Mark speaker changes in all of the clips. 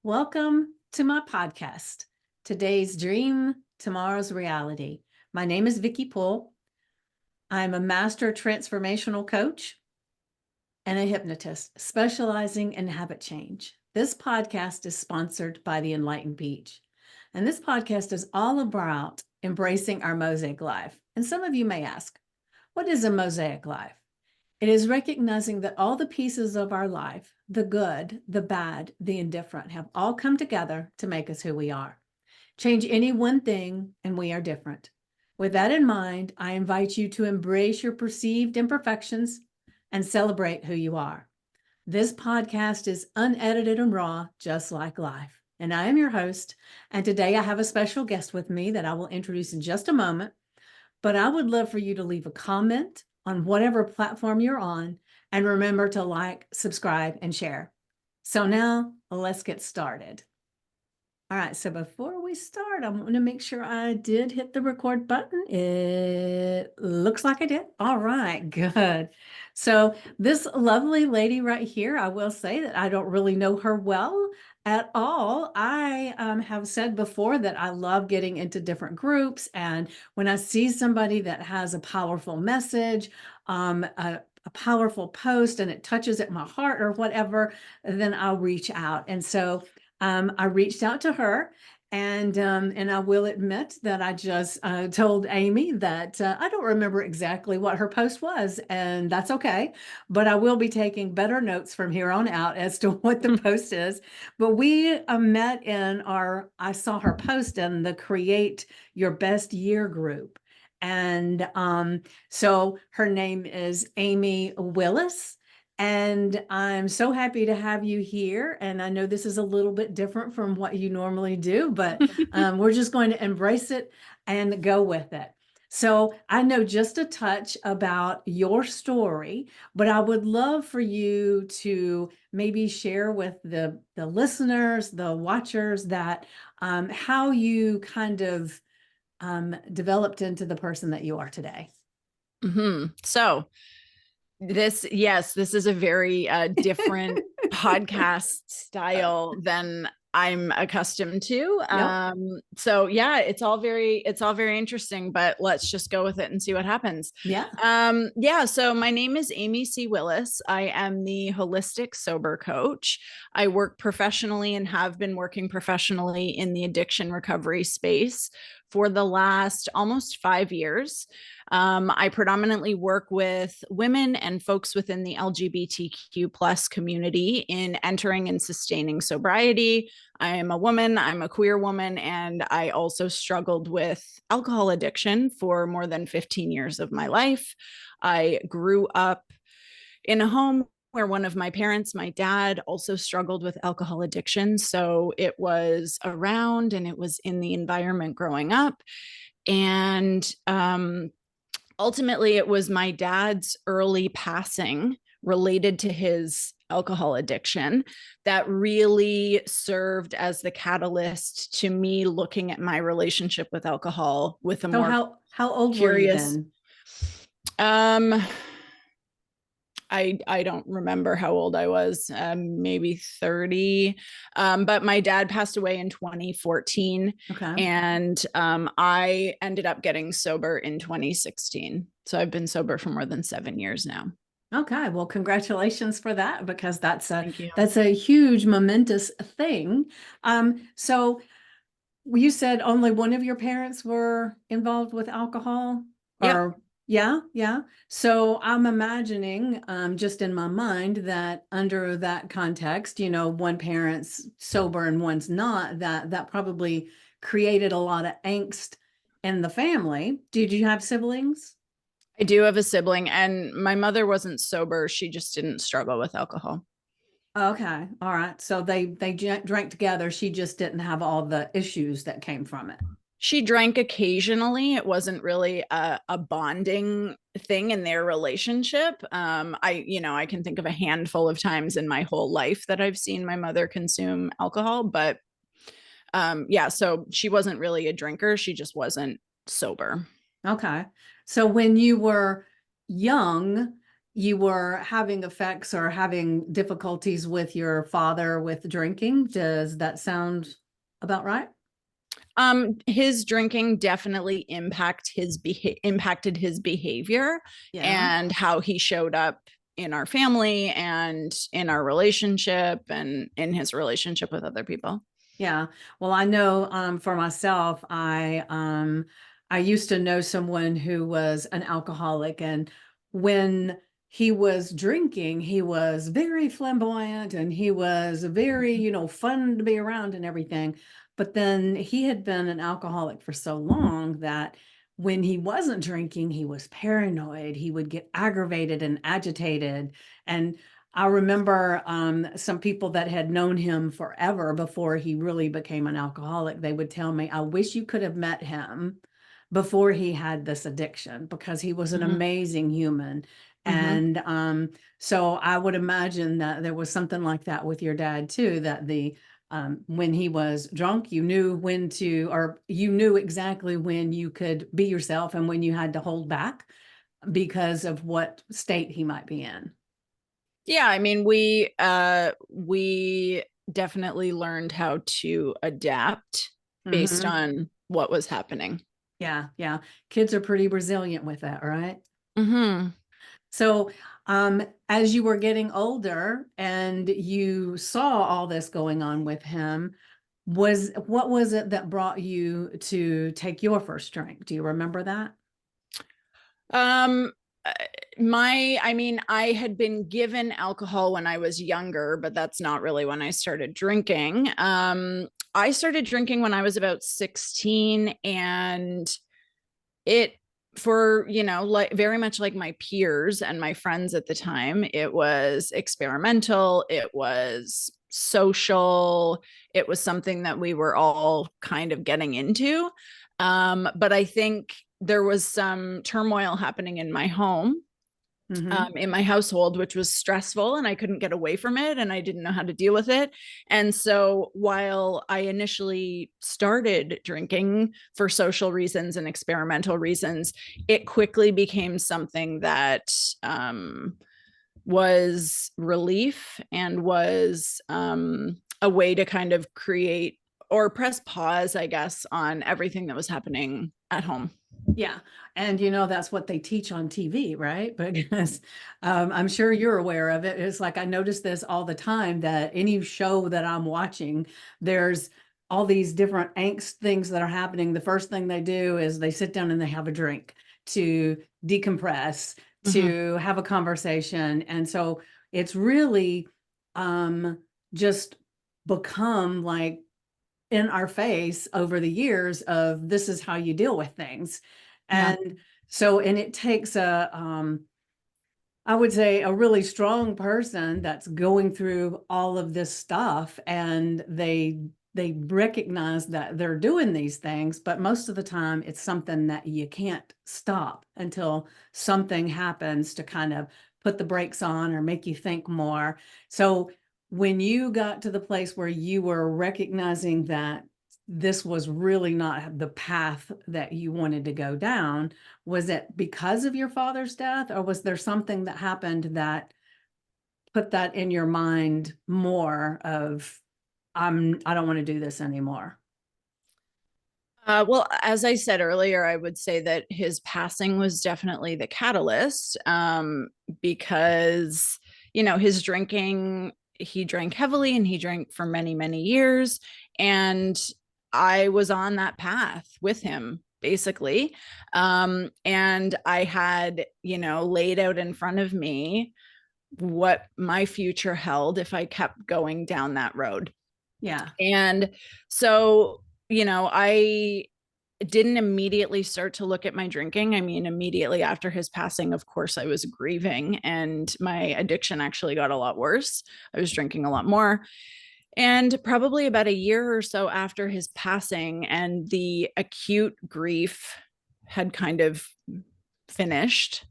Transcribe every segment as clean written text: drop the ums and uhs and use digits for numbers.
Speaker 1: Welcome to my podcast, Today's Dream, Tomorrow's Reality. My name is Vicki Poole. I'm a master transformational coach and a hypnotist specializing in habit change. This podcast is sponsored by the Enlightened Beach. And this podcast is all about embracing our mosaic life. And some of you may ask, what is a mosaic life? It is recognizing that all the pieces of our life, the good, the bad, the indifferent, have all come together to make us who we are. Change any one thing and we are different. With that in mind, I invite you to embrace your perceived imperfections and celebrate who you are. This podcast is unedited and raw, just like life. And I am your host. And today I have a special guest with me that I will introduce in just a moment. But I would love for you to leave a comment on whatever platform you're on, and remember to like, subscribe, and share. So now let's get started. All right, so before we start, I want to make sure I did hit the record button. It looks like I did. All right, good. So this lovely lady right here, I will say that I don't really know her well at all. I have said before that I love getting into different groups, and when I see somebody that has a powerful message, a powerful post, and it touches at my heart or whatever, then I'll reach out. And so I reached out to her, and I will admit that I just told Amy that I don't remember exactly what her post was, and that's okay. But I will be taking better notes from here on out as to what the post is. But we met in I saw her post in the Create Your Best Year group. And so her name is Amy Willis. And I'm so happy to have you here. And I know this is a little bit different from what you normally do, but we're just going to embrace it and go with it. So I know just a touch about your story, but I would love for you to maybe share with the listeners, the watchers, that how you kind of developed into the person that you are today.
Speaker 2: So this is a very different podcast style than I'm accustomed to.
Speaker 1: Yep.
Speaker 2: So yeah, it's all very interesting, but let's just go with it and see what happens.
Speaker 1: Yeah.
Speaker 2: So my name is Amy C Willis. I am the holistic sober coach. I work professionally and have been working professionally in the addiction recovery space for the last almost 5 years. I predominantly work with women and folks within the LGBTQ plus community in entering and sustaining sobriety. I am a woman, I'm a queer woman, and I also struggled with alcohol addiction for more than 15 years of my life. I grew up in a home where one of my parents, my dad, also struggled with alcohol addiction. So it was around and it was in the environment growing up. And ultimately, it was my dad's early passing related to his alcohol addiction that really served as the catalyst to me looking at my relationship with alcohol with a more
Speaker 1: how old
Speaker 2: curious.
Speaker 1: were you then?
Speaker 2: I don't remember how old I was, maybe 30. But my dad passed away in 2014.
Speaker 1: Okay.
Speaker 2: And I ended up getting sober in 2016. So I've been sober for more than 7 years now.
Speaker 1: Okay. Well, congratulations for that, because that's
Speaker 2: Thank you.
Speaker 1: a huge momentous thing. So you said only one of your parents were involved with alcohol?
Speaker 2: Yep.
Speaker 1: Yeah. So I'm imagining, just in my mind, that under that context, one parent's sober and one's not, that probably created a lot of angst in the family. Did you have siblings?
Speaker 2: I do have a sibling, and my mother wasn't sober. She just didn't struggle with alcohol.
Speaker 1: Okay. All right. So they drank together. She just didn't have all the issues that came from it.
Speaker 2: She drank occasionally. It wasn't really a bonding thing in their relationship. I can think of a handful of times in my whole life that I've seen my mother consume alcohol, but so she wasn't really a drinker. She just wasn't sober.
Speaker 1: Okay. So when you were young, you were having effects or having difficulties with your father with drinking. Does that sound about right?
Speaker 2: His drinking definitely impacted his behavior
Speaker 1: Yeah.
Speaker 2: and how he showed up in our family and in our relationship and in his relationship with other people.
Speaker 1: Yeah. Well, I know for myself, I used to know someone who was an alcoholic, and when he was drinking, he was very flamboyant and he was very, fun to be around and everything. But then he had been an alcoholic for so long that when he wasn't drinking, he was paranoid. He would get aggravated and agitated. And I remember some people that had known him forever before he really became an alcoholic. They would tell me, I wish you could have met him before he had this addiction because he was an
Speaker 2: Mhm.
Speaker 1: amazing human.
Speaker 2: Mhm.
Speaker 1: And so I would imagine that there was something like that with your dad too, that when he was drunk, you knew when to, or you knew exactly when you could be yourself and when you had to hold back because of what state he might be in.
Speaker 2: Yeah, I mean, we definitely learned how to adapt based
Speaker 1: Mhm.
Speaker 2: on what was happening.
Speaker 1: Yeah, yeah. Kids are pretty resilient with that, right?
Speaker 2: Hmm.
Speaker 1: So, as you were getting older and you saw all this going on with him, what was it that brought you to take your first drink? Do you remember that?
Speaker 2: Um, uh, I mean, I had been given alcohol when I was younger, but that's not really when I started drinking. I started drinking when I was about 16, and it, for, like very much like my peers and my friends at the time, it was experimental, it was social, it was something that we were all kind of getting into. But I think there was some turmoil happening in my home,
Speaker 1: Mm-hmm.
Speaker 2: in my household, which was stressful, and I couldn't get away from it and I didn't know how to deal with it. And so while I initially started drinking for social reasons and experimental reasons, it quickly became something that was relief and was a way to kind of create or press pause, I guess, on everything that was happening at home.
Speaker 1: Yeah. And that's what they teach on TV, right? Because I'm sure you're aware of it. It's like I notice this all the time that any show that I'm watching, there's all these different angst things that are happening. The first thing they do is they sit down and they have a drink to decompress,
Speaker 2: Mm-hmm.
Speaker 1: to have a conversation. And so it's really just become like in our face over the years of this is how you deal with things.
Speaker 2: Yeah.
Speaker 1: And so, and it takes I would say a really strong person that's going through all of this stuff and they recognize that they're doing these things, but most of the time it's something that you can't stop until something happens to kind of put the brakes on or make you think more. So when you got to the place where you were recognizing that this was really not the path that you wanted to go down, was it because of your father's death, or was there something that happened that put that in your mind more of I don't want to do this anymore?
Speaker 2: Well, as I said earlier, I would say that his passing was definitely the catalyst, because, his drinking, he drank heavily and he drank for many, many years. And I was on that path with him, basically. And I had, laid out in front of me what my future held if I kept going down that road.
Speaker 1: Yeah.
Speaker 2: And so, I didn't immediately start to look at my drinking. I mean, immediately after his passing, of course, I was grieving and my addiction actually got a lot worse. I was drinking a lot more. And probably about a year or so after his passing and the acute grief had kind of finished,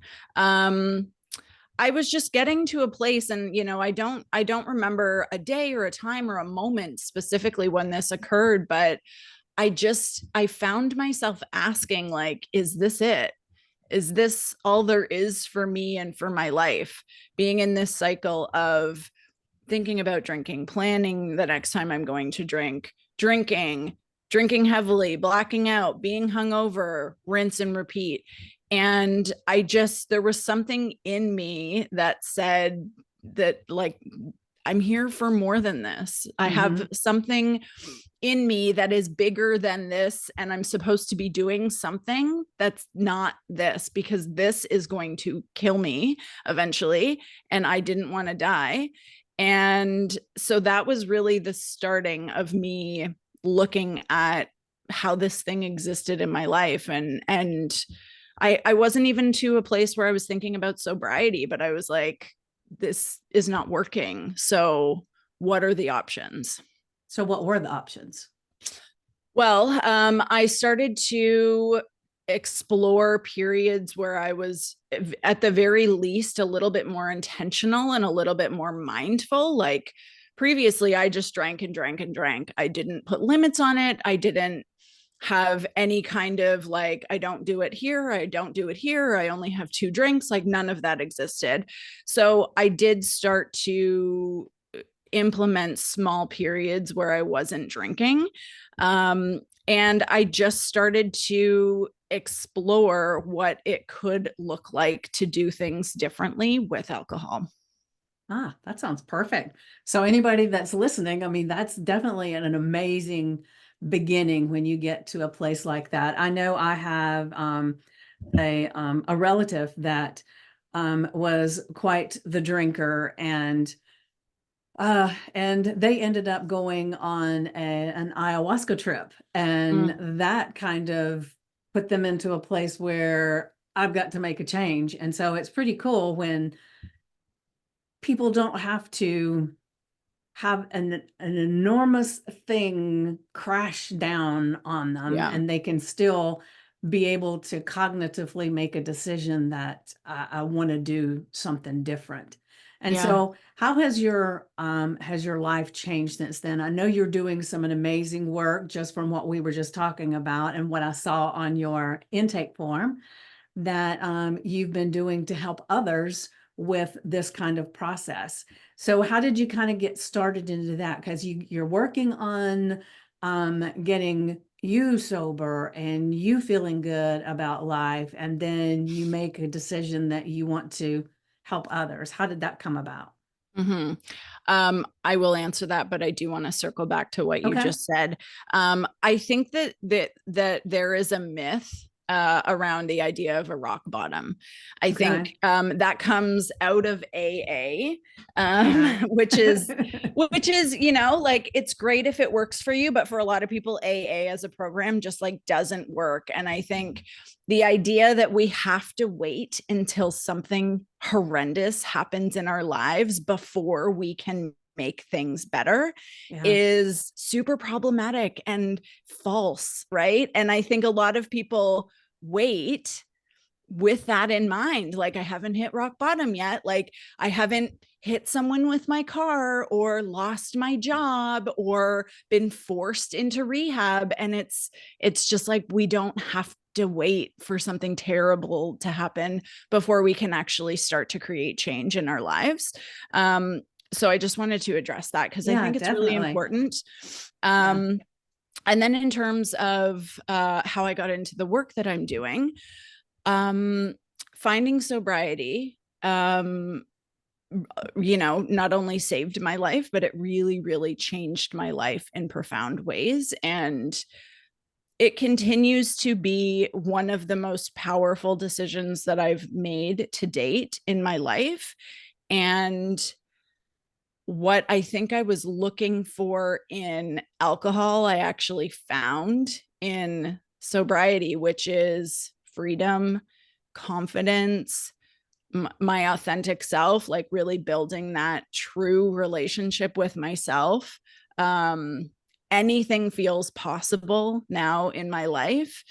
Speaker 2: I was just getting to a place, and I don't remember a day or a time or a moment specifically when this occurred, but I found myself asking, like, is this it? is this all there is for me and for my life? Being in this cycle of thinking about drinking, planning the next time I'm going to drink, drinking heavily, blacking out, being hungover, rinse and repeat. And there was something in me that said that, like, I'm here for more than this. I have something in me that is bigger than this, and I'm supposed to be doing something that's not this, because this is going to kill me eventually, and I didn't want to die. And so that was really the starting of me looking at how this thing existed in my life. And I wasn't even to a place where I was thinking about sobriety, but I was like, this is not working. So what are the options?
Speaker 1: So what were the options?
Speaker 2: Well, I started to explore periods where I was, at the very least, a little bit more intentional and a little bit more mindful. Like previously, I just drank and drank and drank. I didn't put limits on it. I didn't have any kind of like, I don't do it here, I don't do it here, I only have 2 drinks. Like none of that existed. So I did start to implement small periods where I wasn't drinking. And I just started to explore what it could look like to do things differently with alcohol.
Speaker 1: Ah, that sounds perfect. So anybody that's listening, I mean, that's definitely an amazing beginning when you get to a place like that. I know I have a relative that was quite the drinker, and they ended up going on an ayahuasca trip, and that kind of put them into a place where I've got to make a change. And so it's pretty cool when people don't have to have an enormous thing crash down on them,
Speaker 2: Yeah.
Speaker 1: and they can still be able to cognitively make a decision that I want to do something different. And
Speaker 2: Yeah.
Speaker 1: so how has your life changed since then? I know you're doing some amazing work just from what we were just talking about and what I saw on your intake form that you've been doing to help others with this kind of process. So how did you kind of get started into that? Because you're working on getting you sober and you feeling good about life, and then you make a decision that you want to help others. How did that come about?
Speaker 2: Mm-hmm. I will answer that, but I do want to circle back to what you
Speaker 1: Okay.
Speaker 2: just said. I think that there is a myth around the idea of a rock bottom. I
Speaker 1: Okay.
Speaker 2: think that comes out of AA,
Speaker 1: Yeah.
Speaker 2: which is like, it's great if it works for you, but for a lot of people, AA as a program just like doesn't work. And I think the idea that we have to wait until something horrendous happens in our lives before we can make things better
Speaker 1: Yeah.
Speaker 2: is super problematic and false, right? And I think a lot of people wait with that in mind. Like, I haven't hit rock bottom yet. Like, I haven't hit someone with my car or lost my job or been forced into rehab. And it's just like, we don't have to wait for something terrible to happen before we can actually start to create change in our lives. So I just wanted to address that because I
Speaker 1: Yeah,
Speaker 2: think it's really
Speaker 1: definitely.
Speaker 2: important.
Speaker 1: Yeah.
Speaker 2: And then in terms of how I got into the work that I'm doing, finding sobriety, not only saved my life, but it really, really changed my life in profound ways. And it continues to be one of the most powerful decisions that I've made to date in my life. And what I think I was looking for in alcohol, I actually found in sobriety, which is freedom, confidence, my authentic self, like really building that true relationship with myself. Anything feels possible now in my life.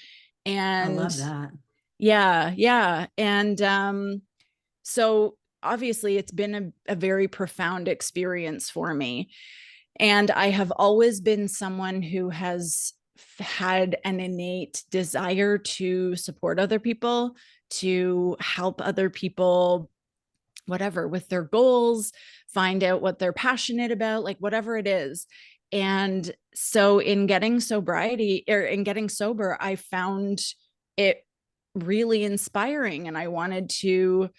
Speaker 1: I
Speaker 2: And
Speaker 1: love that.
Speaker 2: yeah. And so obviously it's been a very profound experience for me. And I have always been someone who has had an innate desire to support other people, to help other people, whatever, with their goals, find out what they're passionate about, like whatever it is. And so in getting sobriety, or in getting sober, I found it really inspiring. And I wanted to,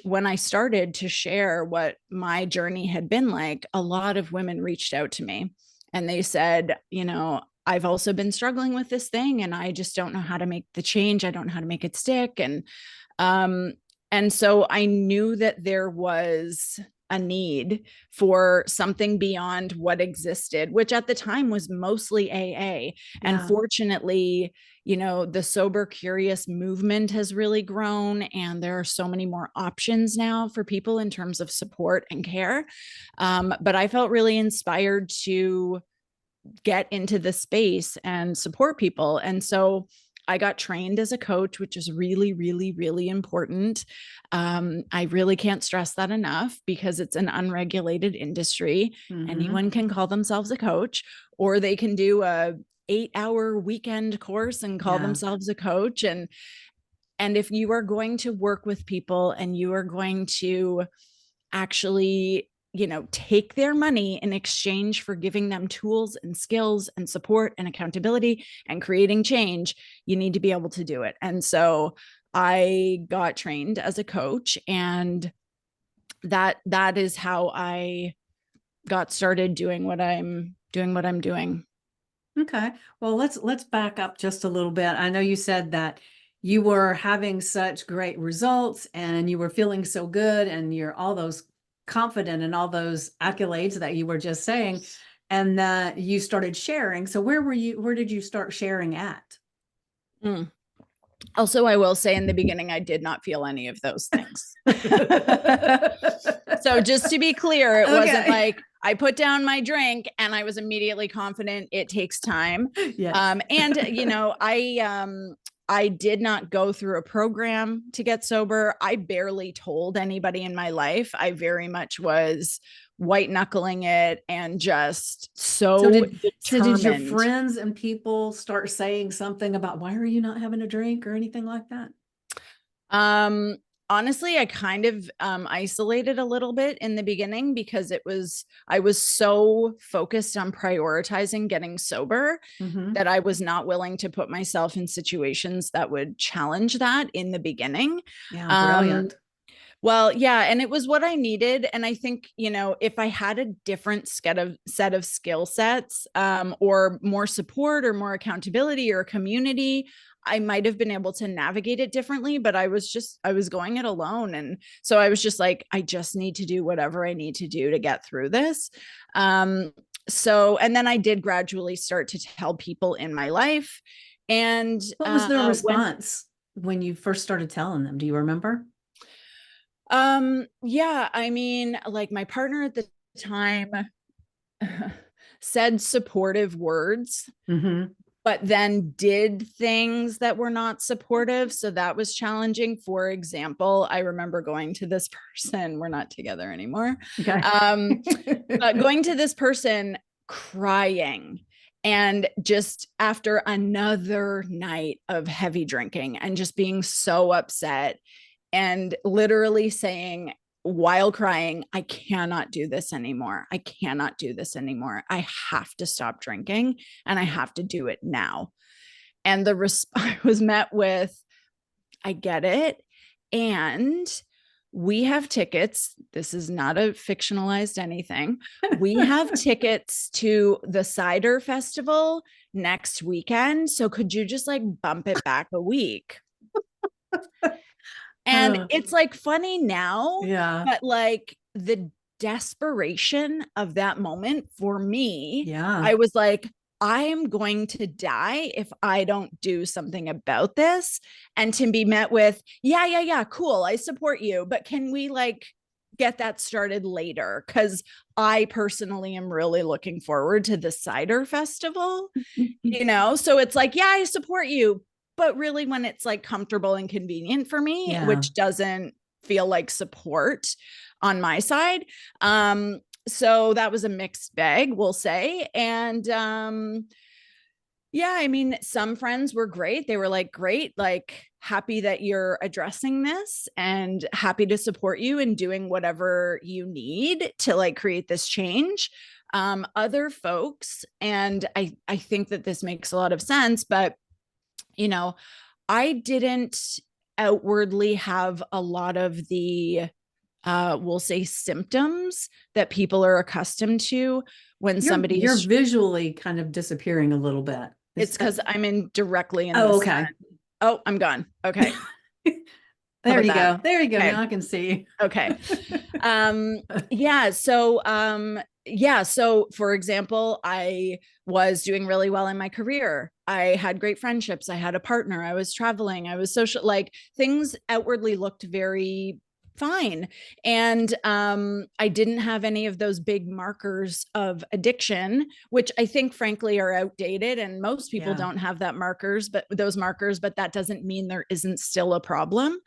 Speaker 2: when I started to share what my journey had been like, a lot of women reached out to me and they said, I've also been struggling with this thing and I just don't know how to make the change. I don't know how to make it stick. And so I knew that there was a need for something beyond what existed, which at the time was mostly AA. And fortunately, the sober curious movement has really grown, and there are so many more options now for people in terms of support and care. But I felt really inspired to get into the space and support people. And so I got trained as a coach, which is really, really, really important. I really can't stress that enough because it's an unregulated industry. Mm-hmm. Anyone can call themselves a coach, or they can do a 8-hour weekend course and call themselves a coach. And if you are going to work with people and you are going to actually take their money in exchange for giving them tools and skills and support and accountability and creating change, you need to be able to do it. And so I got trained as a coach, and that is how I got started doing what I'm doing.
Speaker 1: Okay. Well, let's back up just a little bit. I know you said that you were having such great results and you were feeling so good and you're all those confident in all those accolades that you were just saying, and that you started sharing. So where did you start sharing at?
Speaker 2: Also, I will say in the beginning, I did not feel any of those things. So just to be clear, it wasn't like I put down my drink and I was immediately confident. It takes time. Yes. And I did not go through a program to get sober. I barely told anybody in my life. I very much was white knuckling it and just so determined.
Speaker 1: So did your friends and people start saying something about, why are you not having a drink or anything like that?
Speaker 2: Honestly, I kind of isolated a little bit in the beginning because I was so focused on prioritizing getting sober that I was not willing to put myself in situations that would challenge that in the beginning.
Speaker 1: Yeah, brilliant.
Speaker 2: Well, yeah, and it was what I needed. And I think, if I had a different set of skill sets, or more support or more accountability or community, I might have been able to navigate it differently, but I was going it alone. And so I was just like, I just need to do whatever I need to do to get through this. And then I did gradually start to tell people in my life. And
Speaker 1: what was their response when you first started telling them? Do you remember?
Speaker 2: Yeah, I mean, like my partner at the time said supportive words, but then did things that were not supportive. So that was challenging. For example, I remember going to this person, we're not together anymore. Okay. But going to this person crying, and just after another night of heavy drinking and just being so upset, and literally saying while crying, I cannot do this anymore. I cannot do this anymore. I have to stop drinking and I have to do it now. And I was met with, I get it. And we have tickets. This is not a fictionalized anything. We have tickets to the Cider Festival next weekend. So could you just like bump it back a week? And it's like funny now, but like the desperation of that moment for me, I was like, I am going to die if I don't do something about this. And to be met with, yeah, cool, I support you, but can we like get that started later? Because I personally am really looking forward to the Cider Festival, so it's like, yeah, I support you. But really, when it's like comfortable and convenient for me, which doesn't feel like support on my side. So that was a mixed bag, we'll say. And Yeah, I mean, some friends were great. They were like, great, like happy that you're addressing this and happy to support you in doing whatever you need to like create this change. Other folks, and I think that this makes a lot of sense, but you know, I didn't outwardly have a lot of the we'll say symptoms that people are accustomed to when somebody
Speaker 1: You're
Speaker 2: is.
Speaker 1: visually kind of disappearing a little bit.
Speaker 2: It's because I'm in directly in the
Speaker 1: Oh,
Speaker 2: sun.
Speaker 1: okay.
Speaker 2: Oh, I'm gone. Okay. How
Speaker 1: There
Speaker 2: about
Speaker 1: you
Speaker 2: that?
Speaker 1: go. There you go.
Speaker 2: Okay.
Speaker 1: Now I can see.
Speaker 2: Okay. Yeah. So for example, I was doing really well in my career. I had great friendships. I had a partner. I was traveling. I was social, like things outwardly looked very fine. And I didn't have any of those big markers of addiction, which I think frankly are outdated. And most people
Speaker 1: Yeah.
Speaker 2: don't have those markers, but that doesn't mean there isn't still a problem.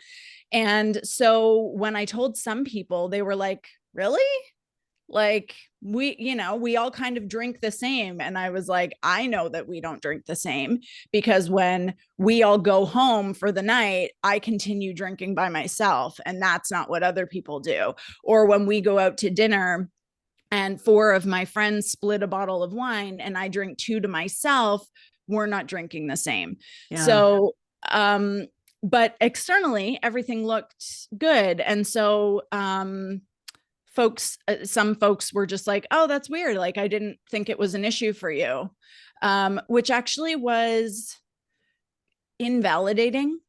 Speaker 2: And so when I told some people, they were like, really? Like, we all kind of drink the same. And I was like, I know that we don't drink the same because when we all go home for the night, I continue drinking by myself. And that's not what other people do. Or when we go out to dinner, and four of my friends split a bottle of wine and I drink two to myself, we're not drinking the same.
Speaker 1: Yeah.
Speaker 2: So, but externally, everything looked good. And so, some folks were just like, oh, that's weird. Like, I didn't think it was an issue for you, which actually was invalidating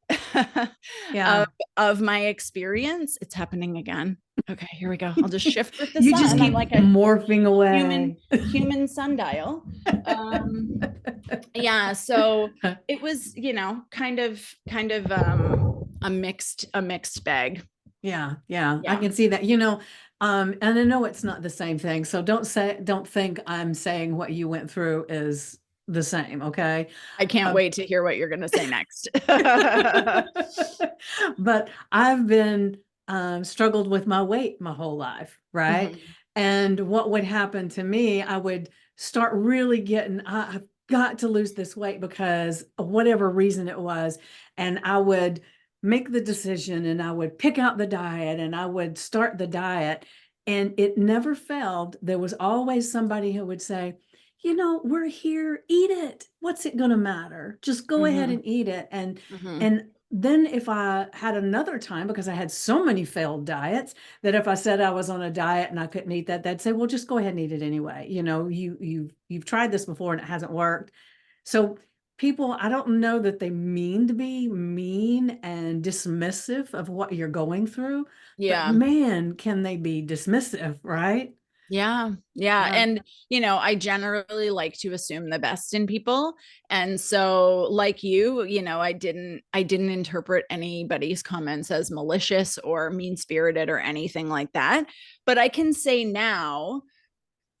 Speaker 1: Yeah.
Speaker 2: of my experience. It's happening again. Okay, here we go. I'll just shift with the
Speaker 1: You
Speaker 2: sun.
Speaker 1: just keep
Speaker 2: I'm like a
Speaker 1: morphing
Speaker 2: human
Speaker 1: away.
Speaker 2: human sundial. Yeah, so it was, kind of a mixed bag.
Speaker 1: Yeah, yeah, I
Speaker 2: Yeah.
Speaker 1: can see that. And I know it's not the same thing. So don't think I'm saying what you went through is the same, okay?
Speaker 2: I can't
Speaker 1: Um,
Speaker 2: wait to hear what you're going to say next.
Speaker 1: but I've been struggled with my weight my whole life, right?
Speaker 2: Mhm.
Speaker 1: And what would happen to me, I would start really getting, I've got to lose this weight because of whatever reason it was. And I would make the decision and I would pick out the diet and I would start the diet. And it never failed. There was always somebody who would say, we're here, eat it. What's it going to matter? Just go ahead
Speaker 2: Mhm.
Speaker 1: and eat it.
Speaker 2: Mhm.
Speaker 1: And then if I had another time, because I had so many failed diets, that if I said I was on a diet and I couldn't eat that, they'd say, well, just go ahead and eat it anyway. You've tried this before and it hasn't worked. So people, I don't know that they mean to be mean and dismissive of what you're going through, but
Speaker 2: Yeah.
Speaker 1: man, can they be dismissive, right?
Speaker 2: Yeah. Yeah.
Speaker 1: Yeah.
Speaker 2: And, I generally like to assume the best in people. And so like I didn't interpret anybody's comments as malicious or mean-spirited or anything like that. But I can say now,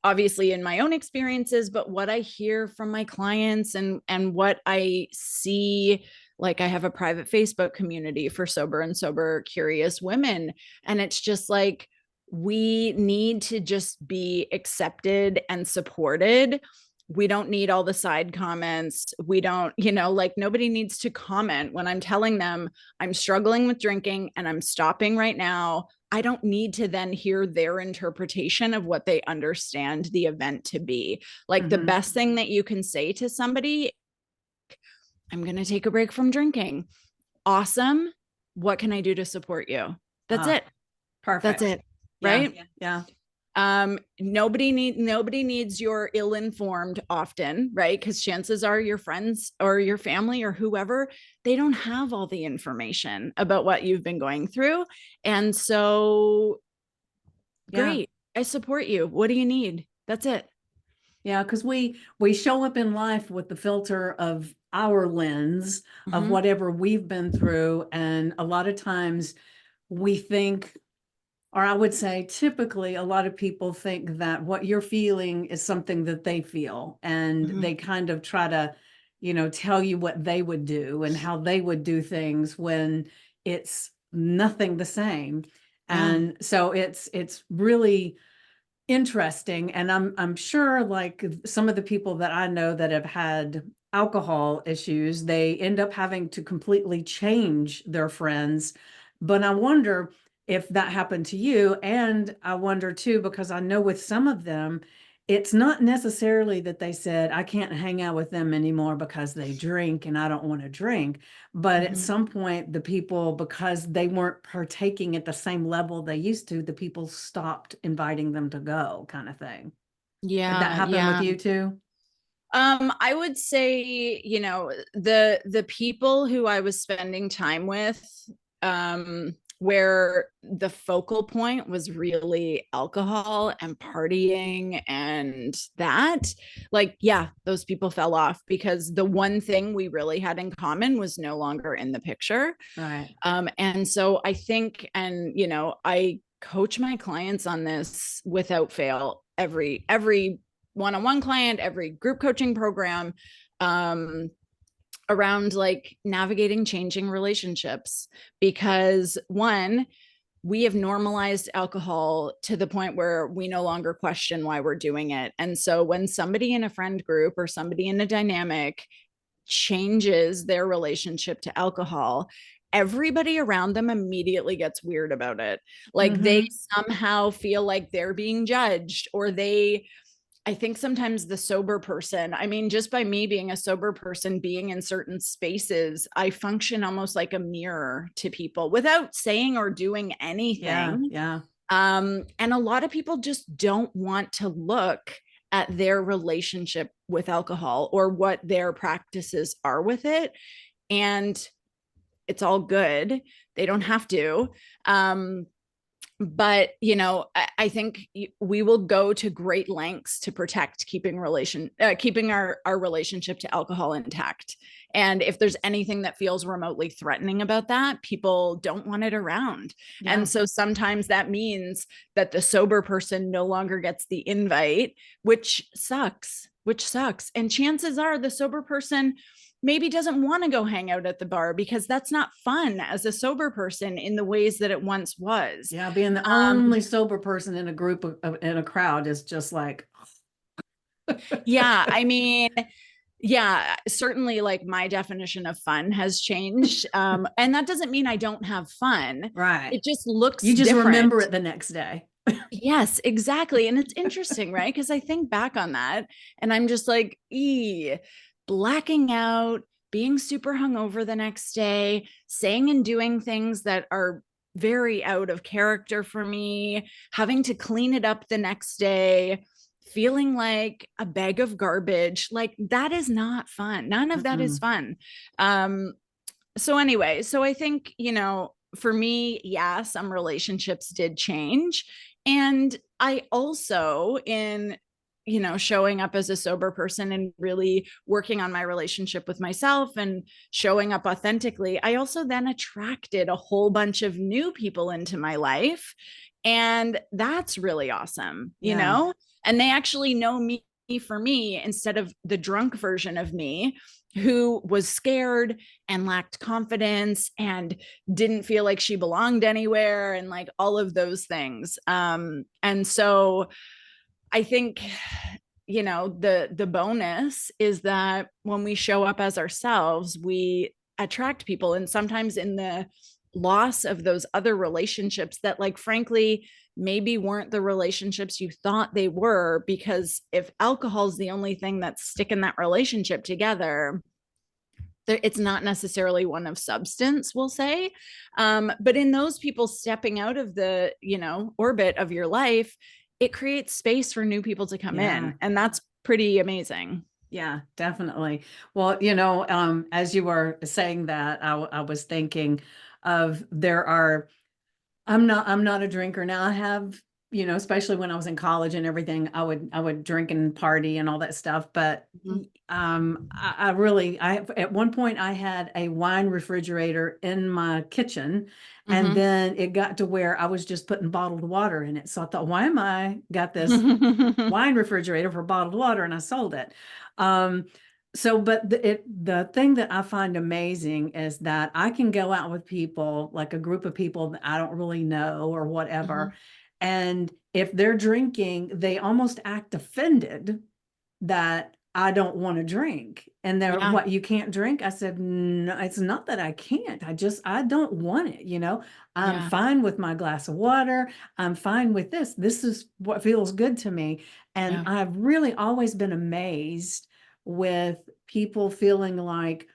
Speaker 2: obviously in my own experiences, but what I hear from my clients and what I see, like I have a private Facebook community for sober and sober curious women, and it's just like we need to just be accepted and supported. We don't need all the side comments. We don't, like nobody needs to comment when I'm telling them I'm struggling with drinking and I'm stopping right now. I don't need to then hear their interpretation of what they understand the event to be. Like the
Speaker 1: Mhm.
Speaker 2: best thing that you can say to somebody, I'm going to take a break from drinking. Awesome. What can I do to support you? That's
Speaker 1: Ah,
Speaker 2: it. That's
Speaker 1: perfect.
Speaker 2: it.
Speaker 1: Yeah.
Speaker 2: Right?
Speaker 1: Yeah.
Speaker 2: Nobody needs your ill-informed often, right? Because chances are your friends or your family or whoever, they don't have all the information about what you've been going through. And so
Speaker 1: Yeah.
Speaker 2: great, I support you. What do you need? That's it.
Speaker 1: Yeah, because we show up in life with the filter of our lens of
Speaker 2: Mhm.
Speaker 1: whatever we've been through. And a lot of times we think, or I would say typically a lot of people think that what you're feeling is something that they feel. And
Speaker 2: Mhm.
Speaker 1: they kind of try to, tell you what they would do and how they would do things when it's nothing the same.
Speaker 2: Yeah.
Speaker 1: And so it's really interesting. And I'm sure like some of the people that I know that have had alcohol issues, they end up having to completely change their friends. But I wonder if that happened to you. And I wonder too, because I know with some of them, it's not necessarily that they said, I can't hang out with them anymore because they drink and I don't want to drink. But at some point, the people, because they weren't partaking at the same level they used to, the people stopped inviting them to go, kind of thing. Did that
Speaker 2: Yeah,
Speaker 1: happen with
Speaker 2: yeah.
Speaker 1: you too?
Speaker 2: I would say, the people who I was spending time with, where the focal point was really alcohol and partying and that, like, yeah, those people fell off because the one thing we really had in common was no longer in the picture.
Speaker 1: Right.
Speaker 2: And so I think, and I coach my clients on this without fail, every one-on-one client, every group coaching program, around like navigating changing relationships. Because one, we have normalized alcohol to the point where we no longer question why we're doing it. And so when somebody in a friend group or somebody in a dynamic changes their relationship to alcohol, everybody around them immediately gets weird about it. Like they somehow feel like they're being judged, or I think sometimes the sober person, I mean, just by me being a sober person, being in certain spaces, I function almost like a mirror to people without saying or doing
Speaker 1: Yeah.
Speaker 2: anything.
Speaker 1: Yeah.
Speaker 2: And a lot of people just don't want to look at their relationship with alcohol or what their practices are with it. And it's all good. They don't have to. But I think we will go to great lengths to protect keeping our relationship to alcohol intact. And if there's anything that feels remotely threatening about that, people don't want it around.
Speaker 1: Yeah.
Speaker 2: And so sometimes that means that the sober person no longer gets the invite, which sucks. And chances are the sober person maybe doesn't want to go hang out at the bar because that's not fun as a sober person in the ways that it once was.
Speaker 1: Yeah. Being the only sober person in a group in a crowd is just like,
Speaker 2: Yeah, I mean, yeah, certainly like my definition of fun has changed. And that doesn't mean I don't have fun.
Speaker 1: right.
Speaker 2: It just looks
Speaker 1: You just
Speaker 2: different.
Speaker 1: remember it the next day.
Speaker 2: Yes, exactly. And it's interesting, right? Because I think back on that and I'm just like, blacking out, being super hungover the next day, saying and doing things that are very out of character for me, having to clean it up the next day, feeling like a bag of garbage. Like that is not fun. None of that is fun. So anyway, so I think, for me, yeah, some relationships did change. And I also, in showing up as a sober person and really working on my relationship with myself and showing up authentically, I also then attracted a whole bunch of new people into my life. And that's really awesome,
Speaker 1: Yeah.
Speaker 2: and they actually know me for me instead of the drunk version of me who was scared and lacked confidence and didn't feel like she belonged anywhere and like all of those things. And so I think the bonus is that when we show up as ourselves, we attract people. And sometimes in the loss of those other relationships that, like, frankly, maybe weren't the relationships you thought they were, because if alcohol is the only thing that's sticking that relationship together, it's not necessarily one of substance, we'll say. But in those people stepping out of the orbit of your life, it creates space for new people to come in, and that's pretty amazing.
Speaker 1: Yeah, definitely. Well, as you were saying that, I was thinking of I'm not a drinker now. I have, especially when I was in college and everything, I would drink and party and all that stuff. But I at one point I had a wine refrigerator in my kitchen, and then it got to where I was just putting bottled water in it. So I thought, why am I got this wine refrigerator for bottled water? And I sold it. But the thing that I find amazing is that I can go out with people, like a group of people that I don't really know or whatever. And if they're drinking, they almost act offended that I don't want to drink. And they're,
Speaker 2: Yeah.
Speaker 1: what, you can't drink? I said, no, it's not that I can't. I don't want it. I'm
Speaker 2: Yeah.
Speaker 1: fine with my glass of water. I'm fine with this. This is what feels good to me. And
Speaker 2: Yeah.
Speaker 1: I've really always been amazed with people feeling like,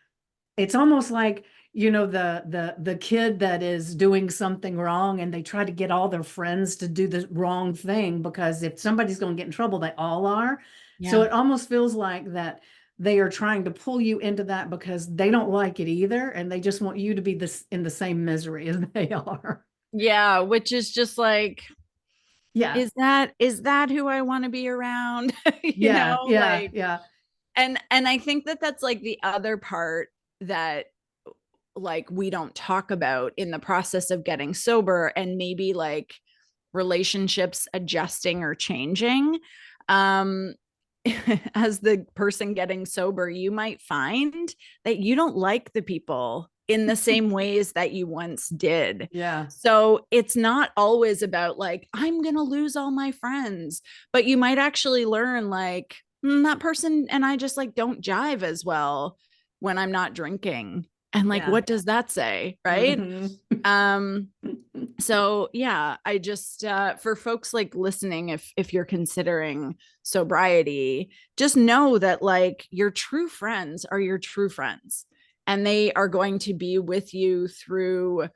Speaker 1: it's almost like, the kid that is doing something wrong and they try to get all their friends to do the wrong thing, because if somebody's going to get in trouble, they all are. So
Speaker 2: Yeah.
Speaker 1: it almost feels like that they are trying to pull you into that because they don't like it either, and they just want you to be this in the same misery as they are.
Speaker 2: Yeah. Which is just like,
Speaker 1: Yeah,
Speaker 2: is that who I want to be around?
Speaker 1: yeah, yeah,
Speaker 2: Like,
Speaker 1: yeah,
Speaker 2: and I think that that's like the other part that like we don't talk about in the process of getting sober, and maybe like relationships adjusting or changing. um as the person getting sober, you might find that you don't like the people in the same ways that you once did.
Speaker 1: yeah,
Speaker 2: So it's not always about like, I'm going to lose all my friends, but you might actually learn like, that person and I just like don't jive as well when I'm not drinking. And like,
Speaker 1: yeah.
Speaker 2: what does that say? Right.
Speaker 1: Hmm.
Speaker 2: Um, so yeah, I just for folks like listening, if you're considering sobriety, just know that like your true friends are your true friends, and they are going to be with you through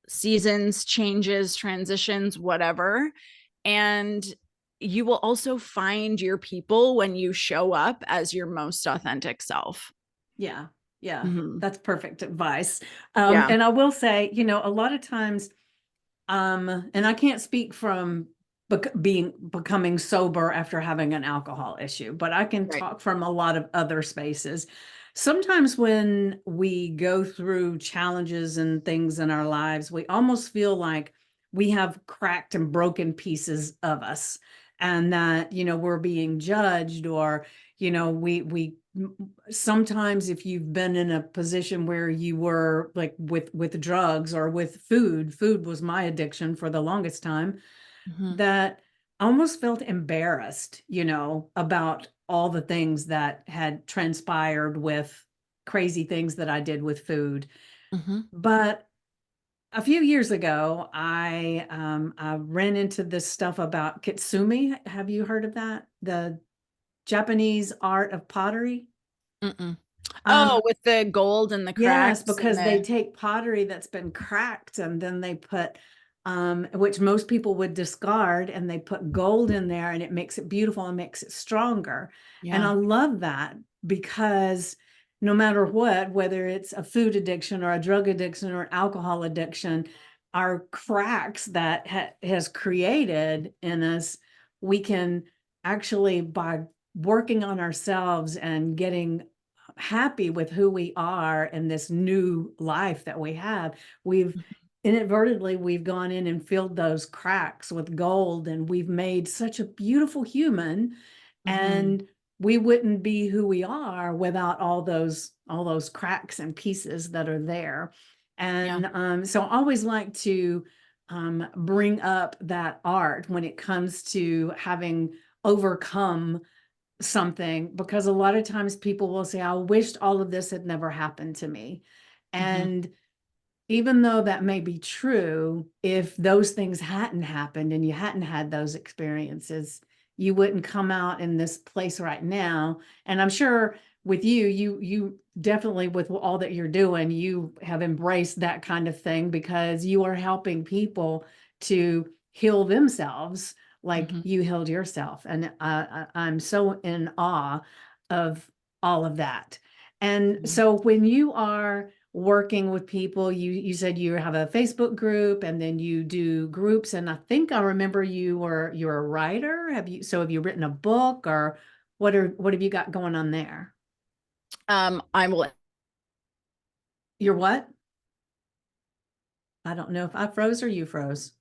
Speaker 2: seasons, changes, transitions, whatever. And you will also find your people when you show up as your most authentic self.
Speaker 1: Yeah, yeah,
Speaker 2: Mm-hmm.
Speaker 1: that's perfect advice.
Speaker 2: Yeah.
Speaker 1: And I will say, a lot of times, and I can't speak from becoming sober after having an alcohol issue, but I can
Speaker 2: Right.
Speaker 1: talk from a lot of other spaces. Sometimes when we go through challenges and things in our lives, we almost feel like we have cracked and broken pieces of us, and that, we're being judged, or, we sometimes, if you've been in a position where you were like with drugs or with food was my addiction for the longest time,
Speaker 2: Mm-hmm.
Speaker 1: that I almost felt embarrassed, about all the things that had transpired with crazy things that I did with food.
Speaker 2: Mm-hmm.
Speaker 1: But a few years ago, I ran into this stuff about kitsumi. Have you heard of that? The Japanese art of pottery.
Speaker 2: Mm-mm.
Speaker 1: Um,
Speaker 2: Oh, with the gold and the
Speaker 1: Yes,
Speaker 2: cracks and
Speaker 1: because they
Speaker 2: the.
Speaker 1: take pottery that's been cracked, and then they put, which most people would discard, and they put gold in there, and it makes it beautiful and makes it stronger. And I
Speaker 2: Yeah.
Speaker 1: love that, because no matter what, whether it's a food addiction or a drug addiction or alcohol addiction, our cracks that has created in us, we can actually, by working on ourselves and getting happy with who we are and this new life that we have, we've inadvertently, we've gone in and filled those cracks with gold, and we've made such a beautiful human.
Speaker 2: Mm-hmm.
Speaker 1: And we wouldn't be who we are without all those cracks and pieces that are there.
Speaker 2: Yeah.
Speaker 1: And so I always like to bring up that art when it comes to having overcome something, because a lot of times people will say, I wished all of this had never happened to me.
Speaker 2: Mm-hmm.
Speaker 1: And even though that may be true, if those things hadn't happened and you hadn't had those experiences, you wouldn't come out in this place right now. And I'm sure with you definitely, with all that you're doing, you have embraced that kind of thing, because you are helping people to heal themselves like
Speaker 2: Mm-hmm.
Speaker 1: you healed yourself. And I'm so in awe of all of that. And
Speaker 2: Yeah.
Speaker 1: so when you are working with people, you said you have a Facebook group, and then you do groups, and I think I remember you're a writer. Have you written a book, or what have you got going on there?
Speaker 2: I will.
Speaker 1: You're what? I don't know if I froze or you froze.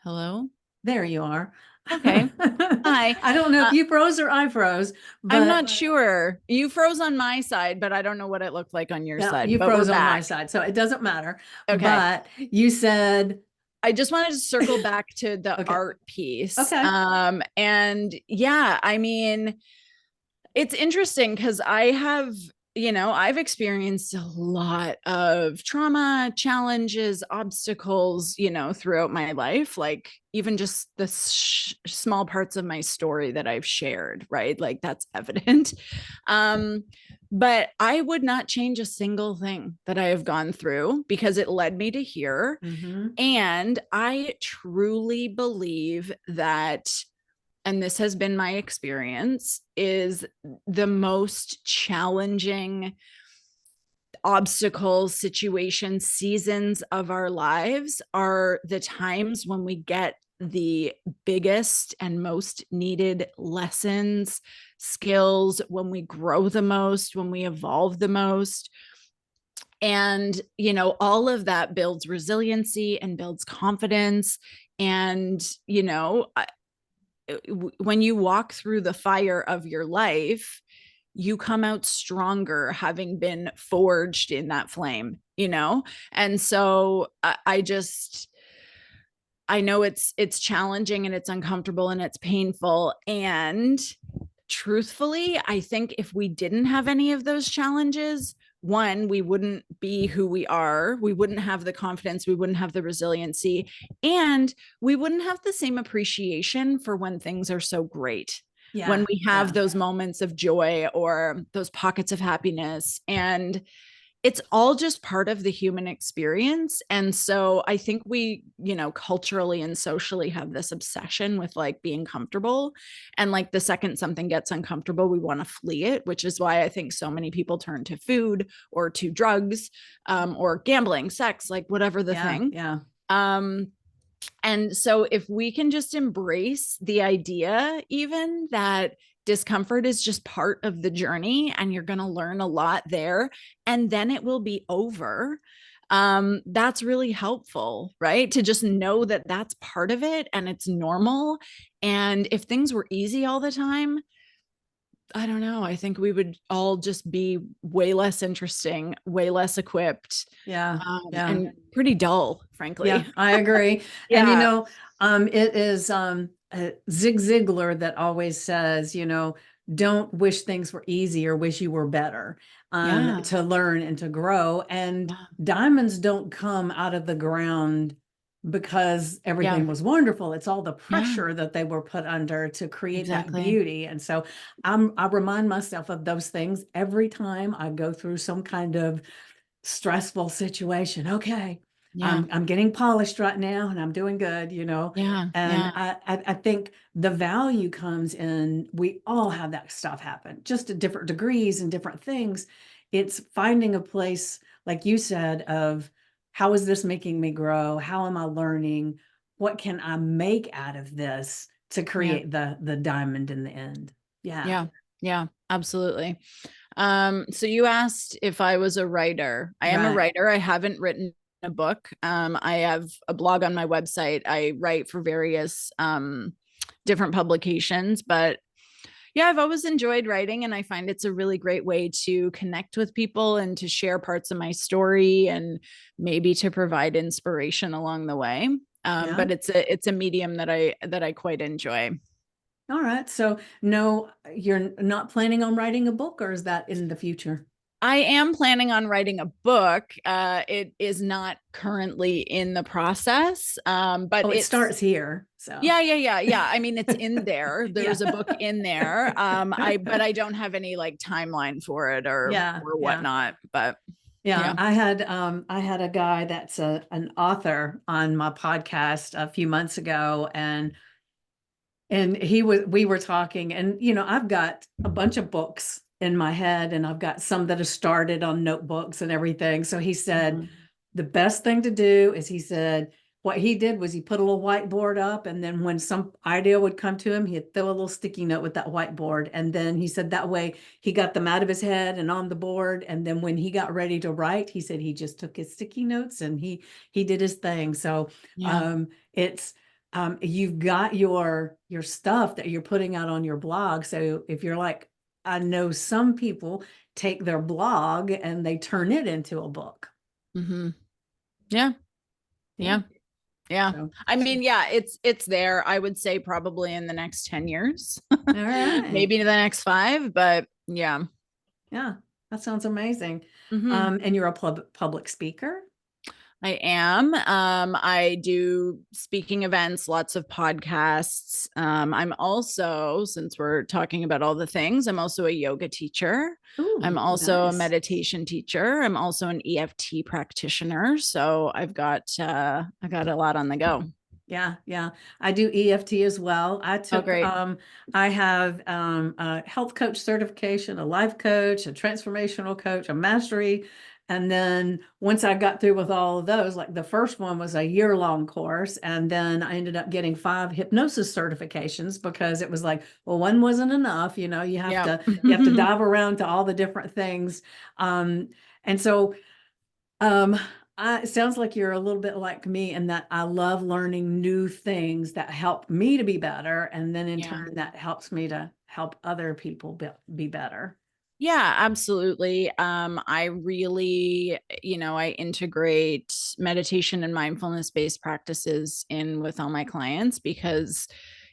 Speaker 2: Hello.
Speaker 1: There you are.
Speaker 2: Okay. Hi.
Speaker 1: I don't know if you froze or I froze,
Speaker 2: I'm
Speaker 1: but
Speaker 2: not sure. You froze on my side, but I don't know what it looked like on your
Speaker 1: yeah,
Speaker 2: side,
Speaker 1: you
Speaker 2: but we're
Speaker 1: froze on my
Speaker 2: back.
Speaker 1: side, so it doesn't matter.
Speaker 2: Okay.
Speaker 1: But you said,
Speaker 2: I just wanted to circle back to the
Speaker 1: okay,
Speaker 2: art piece.
Speaker 1: okay.
Speaker 2: And yeah, I mean, it's interesting because I've experienced a lot of trauma, challenges, obstacles, throughout my life, like even just the small parts of my story that I've shared, right? Like that's evident. Um, but I would not change a single thing that I have gone through because it led me to here.
Speaker 1: Mm-hmm.
Speaker 2: And I truly believe that, and this has been my experience, is the most challenging obstacles, situations, seasons of our lives are the times when we get the biggest and most needed lessons, skills, when we grow the most, when we evolve the most. And, all of that builds resiliency and builds confidence. And, when you walk through the fire of your life, you come out stronger having been forged in that flame. And so I know it's challenging and it's uncomfortable and it's painful. And truthfully, I think if we didn't have any of those challenges, one, we wouldn't be who we are. We wouldn't have the confidence. We wouldn't have the resiliency. And we wouldn't have the same appreciation for when things are so great. When
Speaker 1: Yeah,
Speaker 2: we
Speaker 1: yeah,
Speaker 2: have those moments of joy or those pockets of happiness. And it's all just part of the human experience. And so I think we, culturally and socially have this obsession with like being comfortable. And like the second something gets uncomfortable, we want to flee it, which is why I think so many people turn to food or to drugs, or gambling, sex, like whatever the
Speaker 1: yeah,
Speaker 2: thing.
Speaker 1: yeah.
Speaker 2: Um, and so if we can just embrace the idea, even that discomfort is just part of the journey and you're going to learn a lot there, and then it will be over. That's really helpful, right? To just know that that's part of it and it's normal. And if things were easy all the time, I don't know. I think we would all just be way less interesting, way less equipped,
Speaker 1: Yeah, yeah.
Speaker 2: and pretty dull, frankly.
Speaker 1: Yeah, I agree. And
Speaker 2: Yeah.
Speaker 1: it is Zig Ziglar that always says, don't wish things were easy or wish you were better,
Speaker 2: Yeah.
Speaker 1: to learn and to grow. And
Speaker 2: Yeah.
Speaker 1: diamonds don't come out of the ground because
Speaker 2: Yeah.
Speaker 1: everything was wonderful. It's all the
Speaker 2: Yeah.
Speaker 1: pressure that they were put under to create that
Speaker 2: Exactly.
Speaker 1: beauty. And so I remind myself of those things every time I go through some kind of stressful situation. Okay,
Speaker 2: Yeah.
Speaker 1: I'm getting polished right now and I'm doing good.
Speaker 2: Yeah.
Speaker 1: And
Speaker 2: Yeah.
Speaker 1: I think the value comes in, we all have that stuff happen, just at different degrees and different things. It's finding a place, like you said, of how is this making me grow? How am I learning? What can I make out of this to
Speaker 2: Yeah.
Speaker 1: create the diamond in the end? Yeah.
Speaker 2: Yeah. Yeah. Absolutely. So you asked if I was a writer. I am a
Speaker 1: Right.
Speaker 2: writer. I haven't written a book. I have a blog on my website. I write for various different publications, but yeah, I've always enjoyed writing, and I find it's a really great way to connect with people and to share parts of my story and maybe to provide inspiration along the way.
Speaker 1: Yeah.
Speaker 2: But it's a medium that I quite enjoy.
Speaker 1: All right. So no, you're not planning on writing a book, or is that in the future?
Speaker 2: I am planning on writing a book. It is not currently in the process, but
Speaker 1: Oh, it
Speaker 2: it's
Speaker 1: starts here. So
Speaker 2: yeah. I mean, it's in there.
Speaker 1: yeah.
Speaker 2: There's a book in there. But I don't have any like timeline for it or
Speaker 1: Yeah,
Speaker 2: or
Speaker 1: yeah.
Speaker 2: whatnot. But
Speaker 1: Yeah,
Speaker 2: yeah.
Speaker 1: I had a guy that's an author on my podcast a few months ago, and we were talking, and I've got a bunch of books in my head, and I've got some that have started on notebooks and everything. So he said
Speaker 2: Mhm.
Speaker 1: the best thing to do is, he said, what he did was he put a little whiteboard up, and then when some idea would come to him, he'd throw a little sticky note with that whiteboard. And then he said that way he got them out of his head and on the board. And then when he got ready to write, he said he just took his sticky notes and he did his thing. So
Speaker 2: Yeah.
Speaker 1: it's you've got your stuff that you're putting out on your blog. So if you're like, I know some people take their blog and they turn it into a book.
Speaker 2: Mm-hmm. Yeah.
Speaker 1: Yeah.
Speaker 2: Yeah. Yeah.
Speaker 1: So,
Speaker 2: I mean, yeah, it's there. I would say probably in the next 10 years,
Speaker 1: all right.
Speaker 2: maybe the next 5, but yeah.
Speaker 1: Yeah, that sounds amazing.
Speaker 2: Mm-hmm.
Speaker 1: And you're a public speaker?
Speaker 2: I am. I do speaking events, lots of podcasts. I'm also, since we're talking about all the things, I'm also a yoga teacher. I'm
Speaker 1: Ooh,
Speaker 2: also a
Speaker 1: nice.
Speaker 2: meditation teacher. I'm also an EFT practitioner. So I got a lot on the go.
Speaker 1: Yeah, yeah. I do EFT as well.
Speaker 2: Oh, great.
Speaker 1: I have a health coach certification, a life coach, a transformational coach, a mastery. And then once I got through with all of those, like the first one was a year-long course, and then I ended up getting 5 hypnosis certifications because it was like, well, one wasn't enough, you know,
Speaker 2: Yeah.
Speaker 1: you have to dive around to all the different things. And so um, it sounds like you're a little bit like me in that I love learning new things that help me to be better. And then in
Speaker 2: Yeah.
Speaker 1: turn, that helps me to help other people be better.
Speaker 2: Yeah, absolutely. I really, I integrate meditation and mindfulness based practices in with all my clients because,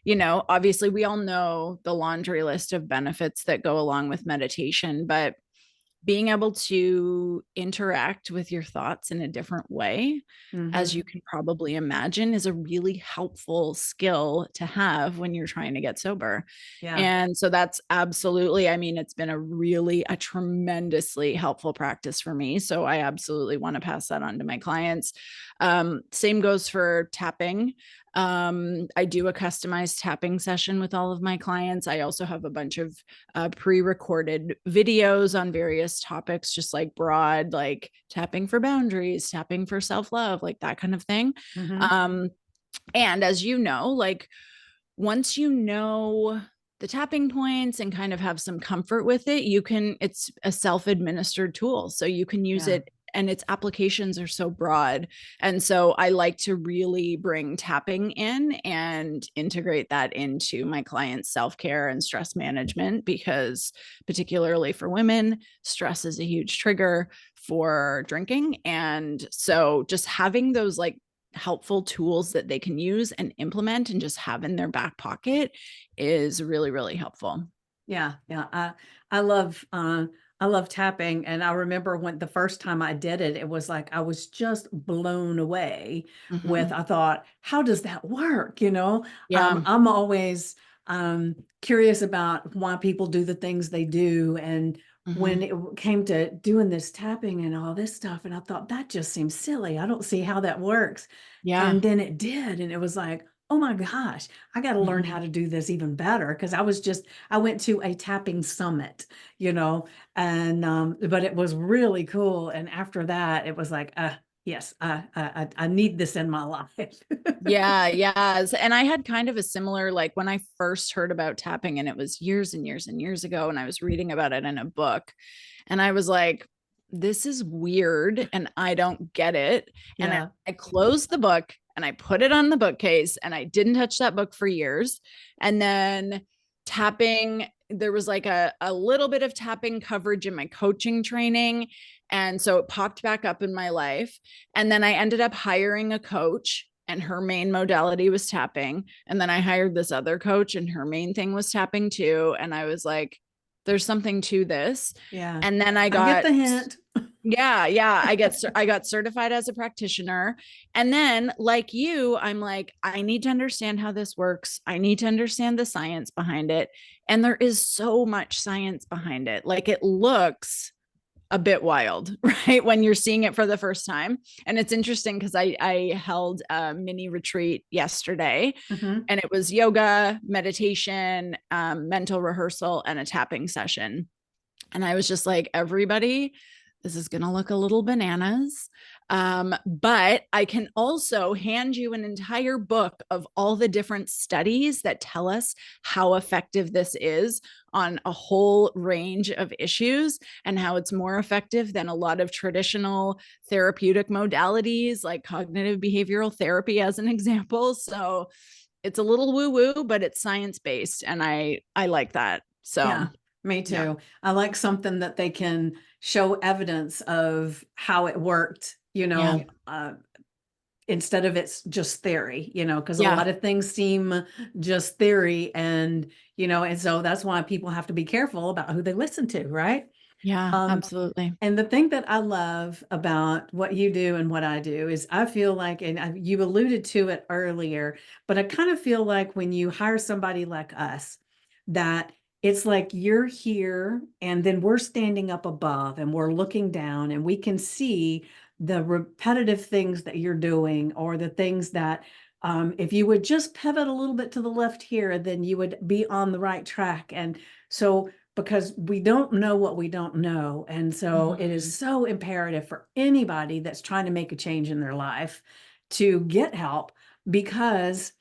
Speaker 2: obviously we all know the laundry list of benefits that go along with meditation, but being able to interact with your thoughts in a different way, as you
Speaker 1: Mm-hmm.
Speaker 2: can probably imagine, is a really helpful skill to have when you're trying to get sober.
Speaker 1: Yeah.
Speaker 2: And so that's absolutely, I mean, it's been a tremendously helpful practice for me. So I absolutely want to pass that on to my clients. Same goes for tapping. I do a customized tapping session with all of my clients. I also have a bunch of pre-recorded videos on various topics, just like broad, like tapping for boundaries, tapping for self-love, like that kind of thing.
Speaker 1: Mm-hmm.
Speaker 2: Um, and as you know, like once you know the tapping points and kind of have some comfort with it, it's a self-administered tool. So you can use
Speaker 1: Yeah.
Speaker 2: it and its applications are so broad. And so I like to really bring tapping in and integrate that into my clients' self-care and stress management, because particularly for women, stress is a huge trigger for drinking. And so just having those like helpful tools that they can use and implement and just have in their back pocket is really, really helpful.
Speaker 1: Yeah. Yeah. I love, I love tapping. And I remember when the first time I did it, it was like I was just blown away with,
Speaker 2: Mm-hmm.
Speaker 1: I thought, how does that work?
Speaker 2: Yeah.
Speaker 1: I'm always curious about why people do the things they do. And when
Speaker 2: Mm-hmm.
Speaker 1: it came to doing this tapping and all this stuff, and I thought, that just seems silly. I don't see how that works.
Speaker 2: Yeah.
Speaker 1: And then it did. And it was like, oh my gosh, I got to learn
Speaker 2: Mm-hmm.
Speaker 1: how to do this even better. Because I went to a tapping summit, you know, and but it was really cool. And after that, it was like, yes, I need this in my life.
Speaker 2: Yeah, yes. And I had kind of a similar, like when I first heard about tapping, and it was years and years and years ago, and I was reading about it in a book, and I was like, this is weird and I don't get it. And
Speaker 1: Yeah.
Speaker 2: I closed the book and I put it on the bookcase and I didn't touch that book for years. And then tapping, there was like a little bit of tapping coverage in my coaching training. And so it popped back up in my life. And then I ended up hiring a coach and her main modality was tapping. And then I hired this other coach and her main thing was tapping too. And I was like, there's something to this.
Speaker 1: Yeah.
Speaker 2: And then I
Speaker 1: I get
Speaker 2: got,
Speaker 1: the hint.
Speaker 2: yeah, I got certified as a practitioner. And then like you, I'm like, I need to understand how this works. I need to understand the science behind it. And there is so much science behind it. Like it looks a bit wild, right? When you're seeing it for the first time. And it's interesting because I held a mini retreat yesterday,
Speaker 1: Mhm.
Speaker 2: and it was yoga, meditation, mental rehearsal, and a tapping session. And I was just like, everybody, this is going to look a little bananas. But I can also hand you an entire book of all the different studies that tell us how effective this is on a whole range of issues, and how it's more effective than a lot of traditional therapeutic modalities like cognitive behavioral therapy, as an example. So it's a little woo woo, but it's science based. And I like that. So
Speaker 1: Yeah, me
Speaker 2: yeah.
Speaker 1: too. I like something that they can show evidence of how it worked,
Speaker 2: Yeah.
Speaker 1: instead of it's just theory, because a
Speaker 2: Yeah.
Speaker 1: lot of things seem just theory, and so that's why people have to be careful about who they listen to, right?
Speaker 2: Yeah,
Speaker 1: Um,
Speaker 2: absolutely.
Speaker 1: and the thing that I love about what you do and what I do is I feel like, and you alluded to it earlier, but I kind of feel like when you hire somebody like us, that it's like you're here and then we're standing up above and we're looking down and we can see the repetitive things that you're doing, or the things that, if you would just pivot a little bit to the left here, then you would be on the right track. And so, because we don't know what we don't know. And so it is
Speaker 2: Mhm.
Speaker 1: so imperative for anybody that's trying to make a change in their life to get help, because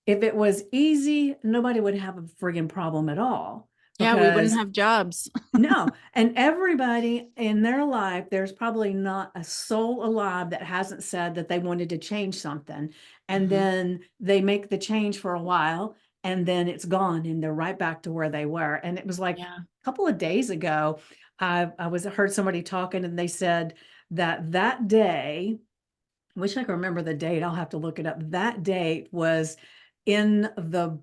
Speaker 1: if it was easy, nobody would have a friggin' problem at all.
Speaker 2: Yeah, we wouldn't
Speaker 1: Because
Speaker 2: have jobs.
Speaker 1: no, and everybody in their life, there's probably not a soul alive that hasn't said that they wanted to change something. And
Speaker 2: Mhm.
Speaker 1: then they make the change for a while and then it's gone and they're right back to where they were. And it was like
Speaker 2: Yeah.
Speaker 1: a couple of days ago, I heard somebody talking and they said that day, I wish I could remember the date. I'll have to look it up. That date was in the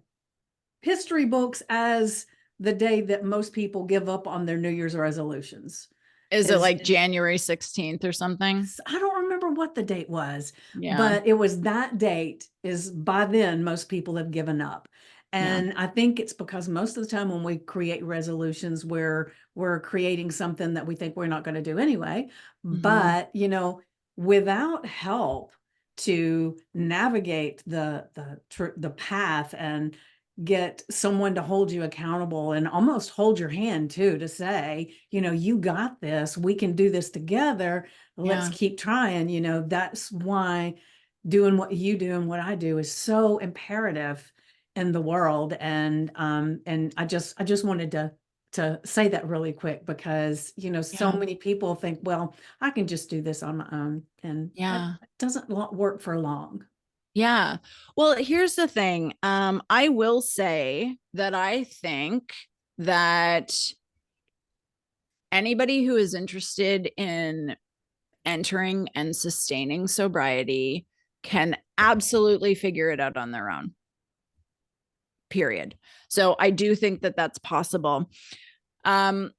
Speaker 1: history books as the day that most people give up on their New Year's resolutions.
Speaker 2: Is it
Speaker 1: Is
Speaker 2: like January 16th or something?
Speaker 1: I don't remember what the date was,
Speaker 2: Yeah.
Speaker 1: but it was that date. Is by then most people have given up.
Speaker 2: Yeah.
Speaker 1: And I think it's because most of the time when we create resolutions, we're creating something that we think we're not going to do anyway.
Speaker 2: Mhm.
Speaker 1: But, without help to navigate the path and get someone to hold you accountable and almost hold your hand too, to say, you got this, we can do this together, let's
Speaker 2: Yeah.
Speaker 1: keep trying. That's why doing what you do and what I do is so imperative in the world. And I just wanted to say that really quick, because so
Speaker 2: Yeah.
Speaker 1: many people think, well, I can just do this on my own, and that
Speaker 2: Yeah.
Speaker 1: doesn't work for long.
Speaker 2: Yeah. Well, here's the thing. I will say that I think that anybody who is interested in entering and sustaining sobriety can absolutely figure it out on their own. Period. So I do think that that's possible. Um,